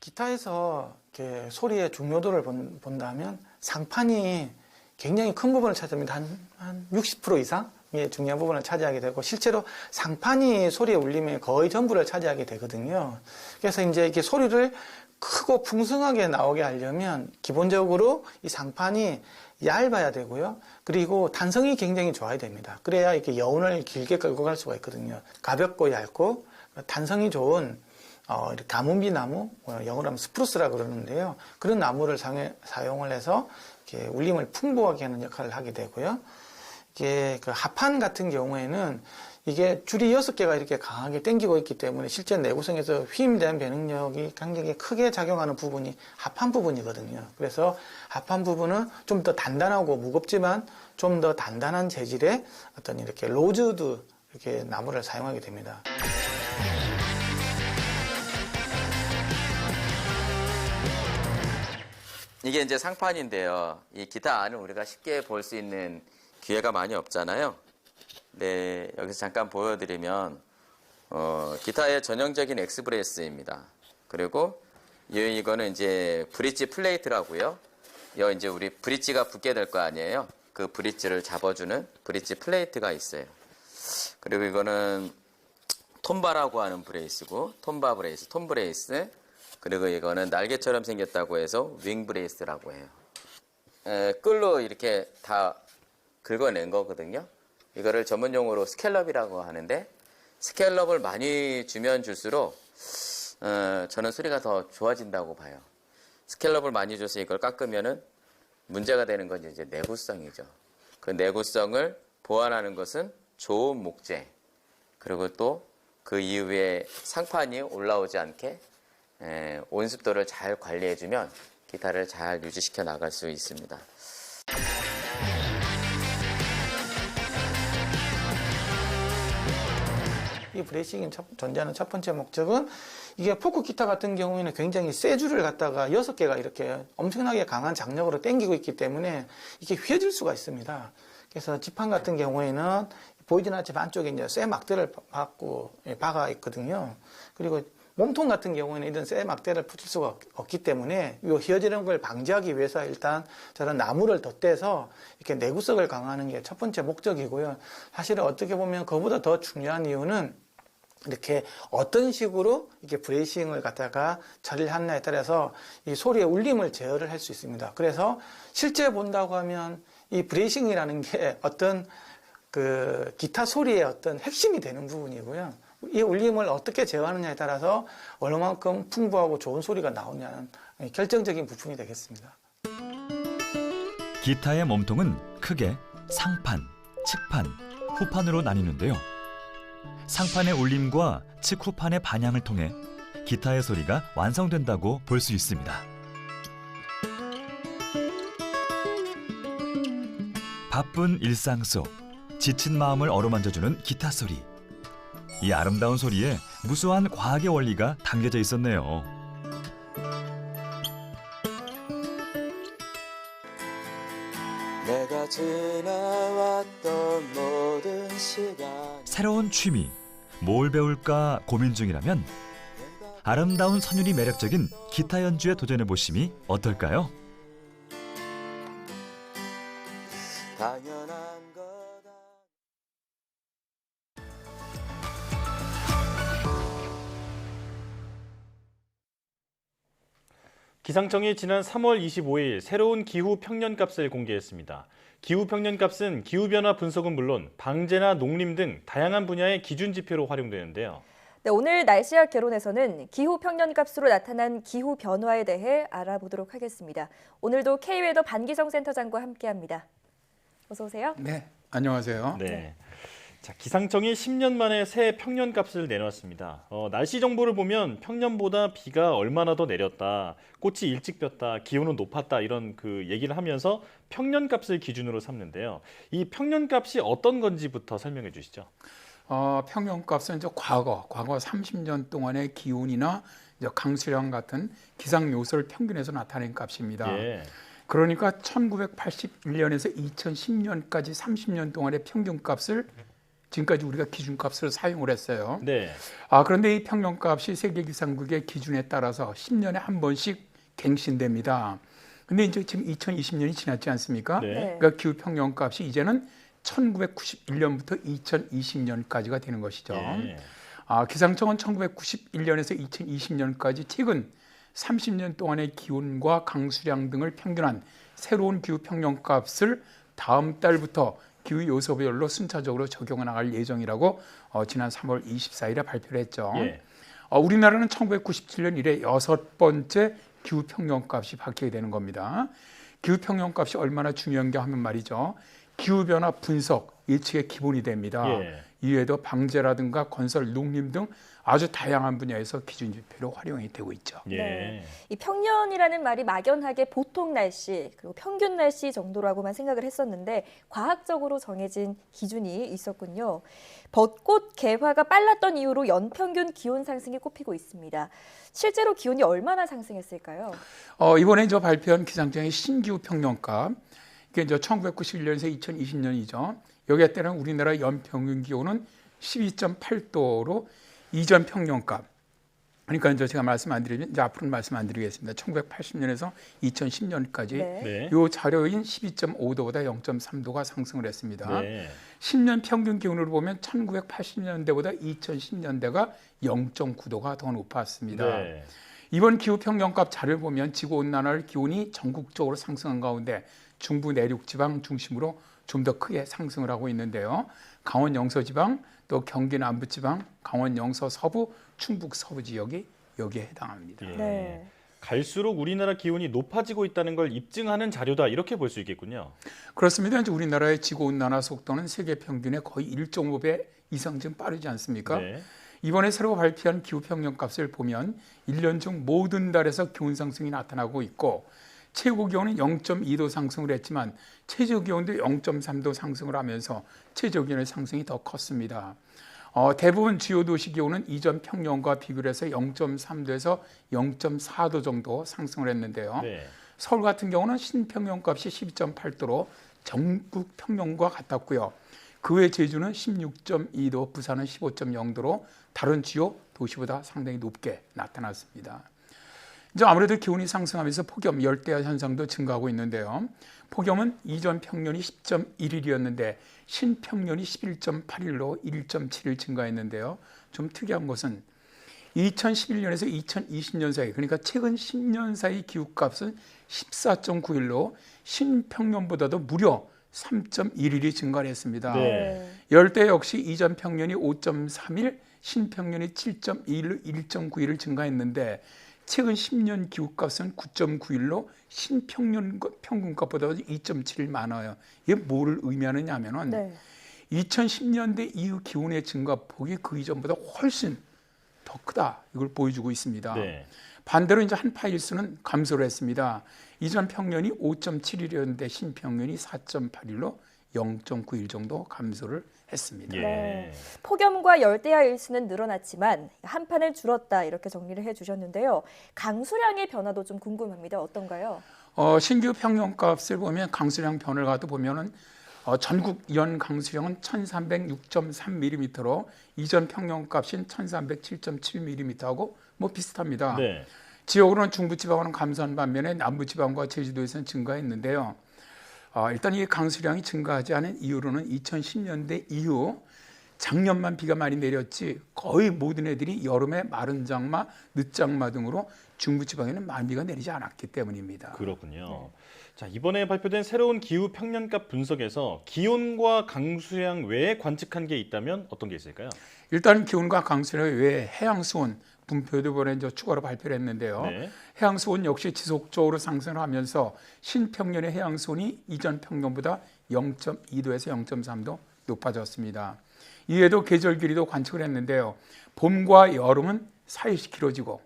기타에서 이렇게 소리의 중요도를 본다면 상판이 굉장히 큰 부분을 차지합니다. 한 60% 이상의 중요한 부분을 차지하게 되고, 실제로 상판이 소리의 울림의 거의 전부를 차지하게 되거든요. 그래서 이제 이렇게 소리를 크고 풍성하게 나오게 하려면 기본적으로 이 상판이 얇아야 되고요. 그리고 탄성이 굉장히 좋아야 됩니다. 그래야 이렇게 여운을 길게 끌고 갈 수가 있거든요. 가볍고 얇고 탄성이 좋은 이렇게 가뭄비 나무, 영어로 하면 스프루스라고 그러는데요. 그런 나무를 사용을 해서 이렇게 울림을 풍부하게 하는 역할을 하게 되고요. 이게 그 하판 같은 경우에는 이게 줄이 6개가 이렇게 강하게 당기고 있기 때문에 실제 내구성에서 휘임에 대한 변응력이 굉장히 크게 작용하는 부분이 하판 부분이거든요. 그래서 하판 부분은 좀 더 단단하고 무겁지만 좀 더 단단한 재질의 어떤 이렇게 로즈드 이렇게 나무를 사용하게 됩니다. 이게 이제 상판인데요. 이 기타 안을 우리가 쉽게 볼 수 있는 기회가 많이 없잖아요. 네, 여기서 잠깐 보여드리면 기타의 전형적인 엑스브레스입니다. 그리고 이거는 이제 브릿지 플레이트라고요. 여 이제 우리 브릿지가 붙게 될 거 아니에요. 그 브릿지를 잡아주는 브릿지 플레이트가 있어요. 그리고 이거는 톰바라고 하는 브레이스고, 톰바 브레이스, 톰 브레이스. 그리고 이거는 날개처럼 생겼다고 해서 윙 브레이스라고 해요. 끌로 이렇게 다 긁어낸 거거든요. 이거를 전문용어로 스캘럽이라고 하는데, 스캘럽을 많이 주면 줄수록 저는 소리가 더 좋아진다고 봐요. 스케일업을 많이 줘서 이걸 깎으면은 문제가 되는 건 이제 내구성이죠. 그 내구성을 보완하는 것은 좋은 목재, 그리고 또 그 이후에 상판이 올라오지 않게 온습도를 잘 관리해주면 기타를 잘 유지시켜 나갈 수 있습니다. 이 브레이싱이 존재하는 첫 번째 목적은 이게 포크 기타 같은 경우에는 굉장히 세 줄을 갖다가 6개가 이렇게 엄청나게 강한 장력으로 당기고 있기 때문에 이게 휘어질 수가 있습니다. 그래서 지판 같은 경우에는 보이진 않지만 안쪽에 이제 쇠 막대를 박아 있거든요. 그리고 몸통 같은 경우에는 이런 쇠 막대를 붙일 수가 없기 때문에 이 휘어지는 걸 방지하기 위해서 일단 저런 나무를 덧대서 이렇게 내구성을 강화하는 게 첫 번째 목적이고요. 사실은 어떻게 보면 그보다 더 중요한 이유는 이렇게 어떤 식으로 이렇게 브레이싱을 갖다가 처리를 하느냐에 따라서 이 소리의 울림을 제어를 할 수 있습니다. 그래서 실제 본다고 하면 이 브레이싱이라는 게 어떤 그 기타 소리의 어떤 핵심이 되는 부분이고요. 이 울림을 어떻게 제어하느냐에 따라서 얼마만큼 풍부하고 좋은 소리가 나오냐는 결정적인 부품이 되겠습니다. 기타의 몸통은 크게 상판, 측판, 후판으로 나뉘는데요. 상판의 울림과 측후판의 반향을 통해 기타의 소리가 완성된다고 볼 수 있습니다. 바쁜 일상 속 지친 마음을 어루만져주는 기타 소리. 이 아름다운 소리에 무수한 과학의 원리가 담겨져 있었네요. 내가 지나왔던 모든 시간. 새로운 취미, 뭘 배울까 고민 중이라면 아름다운 선율이 매력적인 기타 연주에 도전해 보심이 어떨까요? 당연한 거다. 기상청이 지난 3월 25일 새로운 기후 평년값을 공개했습니다. 기후 평년값은 기후변화 분석은 물론 방제나 농림 등 다양한 분야의 기준 지표로 활용되는데요. 네, 오늘 날씨학 개론에서는 기후 평년값으로 나타난 기후 변화에 대해 알아보도록 하겠습니다. 오늘도 K웨더 반기성 센터장과 함께합니다. 어서 오세요. 네, 안녕하세요. 네. 자, 기상청이 10년 만에 새 평년값을 내놨습니다. 날씨 정보를 보면 평년보다 비가 얼마나 더 내렸다, 꽃이 일찍 폈다, 기온은 높았다 이런 그 얘기를 하면서 평년값을 기준으로 삼는데요. 이 평년값이 어떤 건지부터 설명해 주시죠. 평년값은 이제 과거 30년 동안의 기온이나 이제 강수량 같은 기상 요소를 평균해서 나타낸 값입니다. 예. 그러니까 1981년에서 2010년까지 30년 동안의 평균값을 지금까지 우리가 기준값으로 사용을 했어요. 네. 그런데 이 평년값이 세계기상국의 기준에 따라서 10년에 한 번씩 갱신됩니다. 근데 이제 지금 2020년이 지났지 않습니까? 네. 그러니까 기후 평년값이 이제는 1991년부터 2020년까지가 되는 것이죠. 네. 기상청은 1991년에서 2020년까지 최근 30년 동안의 기온과 강수량 등을 평균한 새로운 기후 평년값을 다음 달부터 기후 요소별로 순차적으로 적용해 나갈 예정이라고 지난 3월 24일에 발표를 했죠. 예. 우리나라는 1997년 이래 6번째 기후 평년값이 바뀌게 되는 겁니다. 기후 평년값이 얼마나 중요한가 하면 말이죠. 기후 변화 분석 예측의 기본이 됩니다. 예. 이외에도 방제라든가 건설, 농림 등 아주 다양한 분야에서 기준 지표로 활용이 되고 있죠. 예. 네. 이 평년이라는 말이 막연하게 보통 날씨 그리고 평균 날씨 정도라고만 생각을 했었는데 과학적으로 정해진 기준이 있었군요. 벚꽃 개화가 빨랐던 이유로 연평균 기온 상승이 꼽히고 있습니다. 실제로 기온이 얼마나 상승했을까요? 이번에 발표한 기상청의 신기후 평년값 이게 이제 1991년에서 2020년이죠. 여기에 따른 우리나라 연평균 기온은 12.8도로 이전 평년값. 그러니까 이제 제가 말씀 안 드리면 이제 앞으로는 말씀 안 드리겠습니다. 1980년에서 2010년까지 네. 이 자료인 12.5도보다 0.3도가 상승을 했습니다. 네. 10년 평균 기온으로 보면 1980년대보다 2010년대가 0.9도가 더 높았습니다. 네. 이번 기후 평년값 자료를 보면 지구 온난화 기온이 전국적으로 상승한 가운데 중부 내륙 지방 중심으로 좀 더 크게 상승을 하고 있는데요. 강원 영서 지방, 또 경기 남부 지방, 강원 영서 서부, 충북 서부 지역이 여기에 해당합니다. 예. 네. 갈수록 우리나라 기온이 높아지고 있다는 걸 입증하는 자료다 이렇게 볼 수 있겠군요. 그렇습니다. 이제 우리나라의 지구온난화 속도는 세계 평균의 거의 1.5배 이상 좀 빠르지 않습니까? 네. 이번에 새로 발표한 기후평년값을 보면 1년 중 모든 달에서 기온 상승이 나타나고 있고 최고 기온은 0.2도 상승을 했지만 최저 기온도 0.3도 상승을 하면서 최저 기온의 상승이 더 컸습니다. 대부분 주요 도시 기온은 이전 평년과 비교를 해서 0.3도에서 0.4도 정도 상승을 했는데요. 네. 서울 같은 경우는 신평년값이 12.8도로 전국 평년과 같았고요. 그 외 제주는 16.2도, 부산은 15.0도로 다른 주요 도시보다 상당히 높게 나타났습니다. 이제 아무래도 기온이 상승하면서 폭염, 열대야 현상도 증가하고 있는데요. 폭염은 이전 평년이 10.1일이었는데 신평년이 11.8일로 1.7일 증가했는데요. 좀 특이한 것은 2011년에서 2020년 사이, 그러니까 최근 10년 사이 기후값은 14.9일로 신평년보다도 무려 3.1일이 증가를 했습니다. 네. 열대 역시 이전 평년이 5.3일, 신평년이 7.2일로 1.9일을 증가했는데 최근 10년 기후값은 9.9일로 신평년 평균값보다 2.7일 많아요. 이게 뭐를 의미하느냐 하면은 네. 2010년대 이후 기온의 증가폭이 그 이전보다 훨씬 더 크다. 이걸 보여주고 있습니다. 네. 반대로 이제 한파일수는 감소를 했습니다. 이전 평년이 5.7일이었는데 신평년이 4.8일로 0.9일 정도 감소를 했습니다. 예. 네. 폭염과 열대야 일수는 늘어났지만 한파는 줄었다 이렇게 정리를 해주셨는데요. 강수량의 변화도 좀 궁금합니다. 어떤가요? 신규 평년값을 보면 강수량 변화가도 보면은 전국 연 강수량은 1,306.3mm로 이전 평년값인 1,307.7mm하고 뭐 비슷합니다. 네. 지역으로는 중부지방은 감소한 반면에 남부지방과 제주도에서는 증가했는데요. 일단 이 강수량이 증가하지 않은 이유로는 2010년대 이후 작년만 비가 많이 내렸지 거의 모든 애들이 여름에 마른 장마, 늦장마 등으로 중부지방에는 많은 비가 내리지 않았기 때문입니다. 그렇군요. 네. 자, 이번에 발표된 새로운 기후 평년값 분석에서 기온과 강수량 외에 관측한 게 있다면 어떤 게 있을까요? 일단 기온과 강수량 외에 해양 수온 분포도 이번에 추가로 발표를 했는데요. 네. 해양 수온 역시 지속적으로 상승을 하면서 신평년의 해양 수온이 이전 평년보다 0.2도에서 0.3도 높아졌습니다. 이외에도 계절 길이도 관측을 했는데요. 봄과 여름은 사이씩 길어지고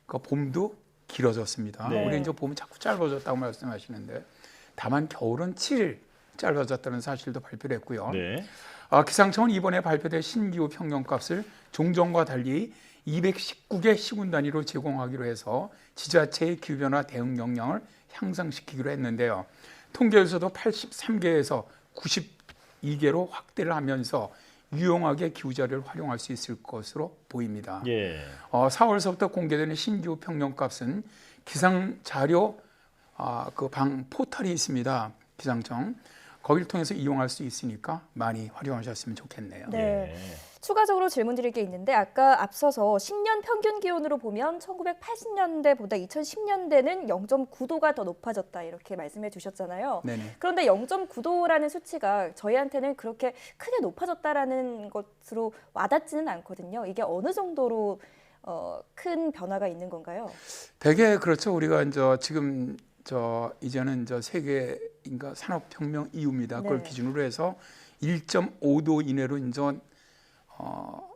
그 봄도 길어졌습니다. 네. 우리 이제 봄은 자꾸 짧아졌다고 말씀하시는데 다만 겨울은 7일 짧아졌다는 사실도 발표를 했고요. 네. 기상청은 이번에 발표된 신기후 평년값을 종전과 달리 219개 시군 단위로 제공하기로 해서 지자체의 기후변화 대응 역량을 향상시키기로 했는데요. 통계에서도 83개에서 92개로 확대를 하면서 유용하게 기후자료를 활용할 수 있을 것으로 보입니다. 예. 4월서부터 공개되는 신기후 평년값은 기상자료 그 방 포털이 있습니다. 기상청. 거기를 통해서 이용할 수 있으니까 많이 활용하셨으면 좋겠네요. 네. 추가적으로 질문드릴 게 있는데 아까 앞서서 10년 평균 기온으로 보면 1980년대보다 2010년대는 0.9도가 더 높아졌다 이렇게 말씀해 주셨잖아요. 네네. 그런데 0.9도라는 수치가 저희한테는 그렇게 크게 높아졌다라는 것으로 와닿지는 않거든요. 이게 어느 정도로 큰 변화가 있는 건가요? 되게 그렇죠. 우리가 이제 지금 이제는 세계 인가 산업혁명 이후입니다. 그걸 네. 기준으로 해서 1.5도 이내로 이제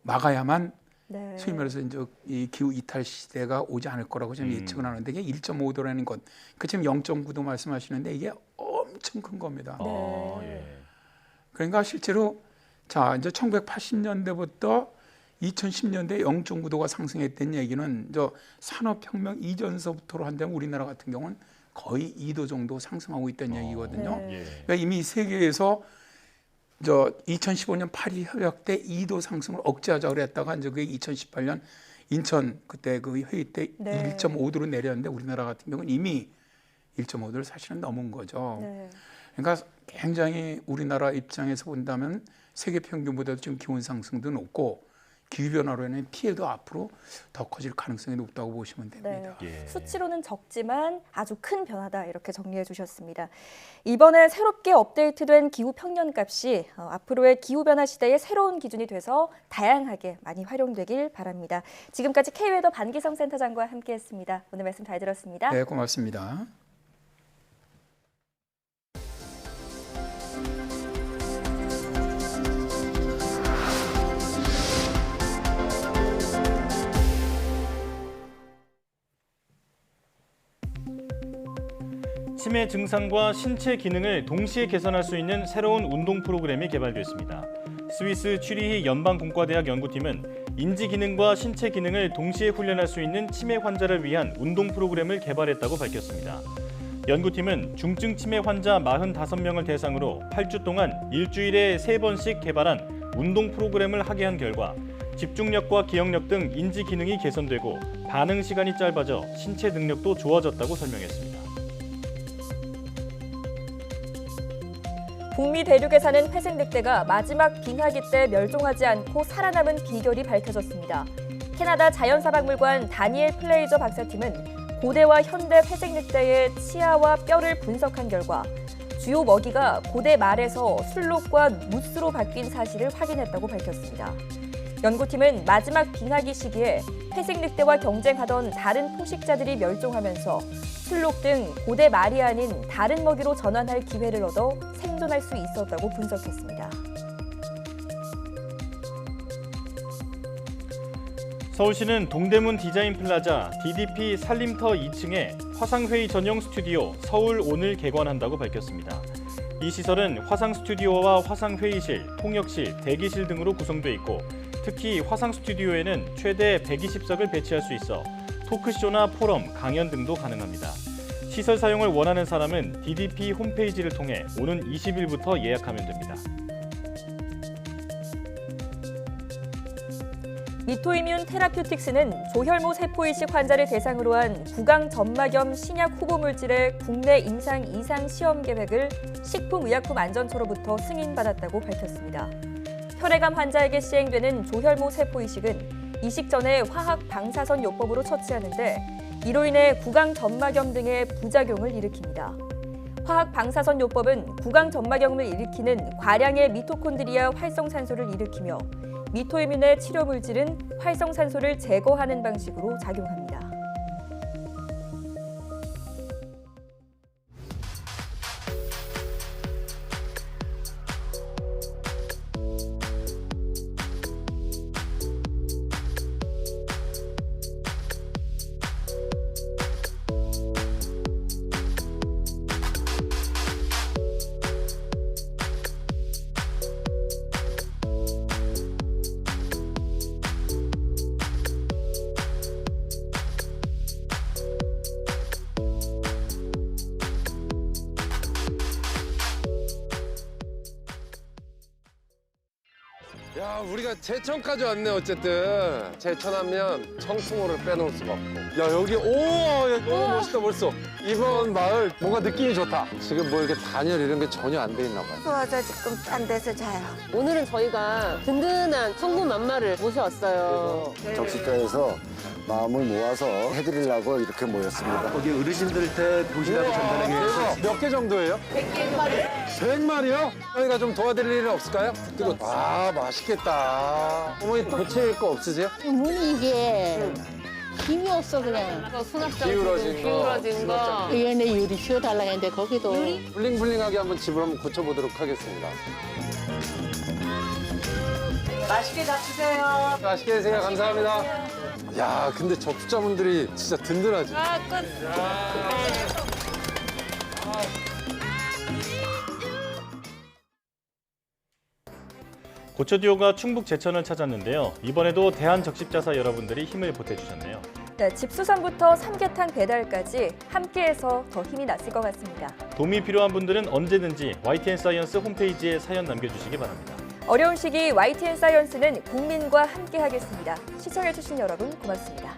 막아야만 네. 소위 말해서 이제 이 기후 이탈 시대가 오지 않을 거라고 저는 예측을 하는데 이게 1.5도라는 것, 그 지금 0.9도 말씀하시는데 이게 엄청 큰 겁니다. 예. 그러니까 실제로 자 이제 1980년대부터 2010년대 0.9도가 상승했다는 얘기는 산업혁명 이전서부터로 한다면 우리나라 같은 경우는 거의 2도 정도 상승하고 있다는 얘기거든요. 네. 그러니까 이미 세계에서 2015년 파리 협약 때 2도 상승을 억제하자 그랬다가 이제 그게 2018년 인천 그때 그 회의 때 네. 1.5도로 내렸는데 우리나라 같은 경우는 이미 1.5도를 사실은 넘은 거죠. 네. 그러니까 굉장히 우리나라 입장에서 본다면 세계 평균보다도 지금 기온 상승도 높고 기후변화로 인한 피해도 앞으로 더 커질 가능성이 높다고 보시면 됩니다. 네. 수치로는 적지만 아주 큰 변화다 이렇게 정리해 주셨습니다. 이번에 새롭게 업데이트된 기후 평년값이 앞으로의 기후변화 시대의 새로운 기준이 돼서 다양하게 많이 활용되길 바랍니다. 지금까지 K웨더 반기성 센터장과 함께했습니다. 오늘 말씀 잘 들었습니다. 네, 고맙습니다. 치매 증상과 신체 기능을 동시에 개선할 수 있는 새로운 운동 프로그램이 개발되었습니다. 스위스 취리히 연방공과대학 연구팀은 인지 기능과 신체 기능을 동시에 훈련할 수 있는 치매 환자를 위한 운동 프로그램을 개발했다고 밝혔습니다. 연구팀은 중증 치매 환자 45명을 대상으로 8주 동안 일주일에 3번씩 개발한 운동 프로그램을 하게 한 결과 집중력과 기억력 등 인지 기능이 개선되고 반응 시간이 짧아져 신체 능력도 좋아졌다고 설명했습니다. 북미 대륙에 사는 회색 늑대가 마지막 빙하기 때 멸종하지 않고 살아남은 비결이 밝혀졌습니다. 캐나다 자연사박물관 다니엘 플레이저 박사팀은 고대와 현대 회색 늑대의 치아와 뼈를 분석한 결과 주요 먹이가 고대 말에서 술록과 무스로 바뀐 사실을 확인했다고 밝혔습니다. 연구팀은 마지막 빙하기 시기에 회색 늑대와 경쟁하던 다른 포식자들이 멸종하면서 술록 등 고대 말이 아닌 다른 먹이로 전환할 기회를 얻어 생존할 수 있었다고 분석했습니다. 서울시는 동대문 디자인 플라자 DDP 산림터 2층에 화상회의 전용 스튜디오 서울 오늘 개관한다고 밝혔습니다. 이 시설은 화상 스튜디오와 화상회의실, 통역실, 대기실 등으로 구성돼 있고 특히 화상 스튜디오에는 최대 120석을 배치할 수 있어 토크쇼나 포럼, 강연 등도 가능합니다. 시설 사용을 원하는 사람은 DDP 홈페이지를 통해 오는 20일부터 예약하면 됩니다. 미토이뮨 테라퓨틱스는 조혈모 세포이식 환자를 대상으로 한 구강 점막염 신약 후보 물질의 국내 임상 이상 시험 계획을 식품의약품안전처로부터 승인받았다고 밝혔습니다. 혈액암 환자에게 시행되는 조혈모 세포이식은 이식 전에 화학 방사선 요법으로 처치하는데 이로 인해 구강 점막염 등의 부작용을 일으킵니다. 화학 방사선 요법은 구강 점막염을 일으키는 과량의 미토콘드리아 활성산소를 일으키며 미토이뮨의 치료 물질은 활성산소를 제거하는 방식으로 작용합니다. 야, 우리가 제천까지 왔네. 어쨌든 제천하면 청풍호를 빼놓을 수가 없고. 야, 여기 너무 멋있다. 벌써 이번 마을 뭔가 느낌이 좋다. 지금 뭐 이렇게 단열 이런 게 전혀 안 돼 있나 봐요. 추워서 지금 딴 데서 자요. 오늘은 저희가 든든한 천군만마를 모셔왔어요. 적십자에서 마음을 모아서 해드리려고 이렇게 모였습니다. 거기 어르신들한테 도시락을 전달하기 위해서 몇 개 정도예요? 100마리요? 저희가 좀 도와드릴 일은 없을까요? 그리고 맛있겠다. 어머니 부칠 거 없으세요? 문이 이게 힘이 없어 그냥. 기울어진 거. 의원에 유리 씌워달라 했는데 거기도. 블링블링하게 한번 집을 한번 고쳐보도록 하겠습니다. 맛있게 잡수세요. 맛있게 드세요. 감사합니다. 야, 근데 적십자분들이 진짜 든든하지. 고초듀오가 충북 제천을 찾았는데요. 이번에도 대한적십자사 여러분들이 힘을 보태주셨네요. 네, 집수산부터 삼계탕 배달까지 함께해서 더 힘이 났을 것 같습니다. 도움이 필요한 분들은 언제든지 YTN사이언스 홈페이지에 사연 남겨주시기 바랍니다. 어려운 시기 YTN사이언스는 국민과 함께하겠습니다. 시청해주신 여러분 고맙습니다.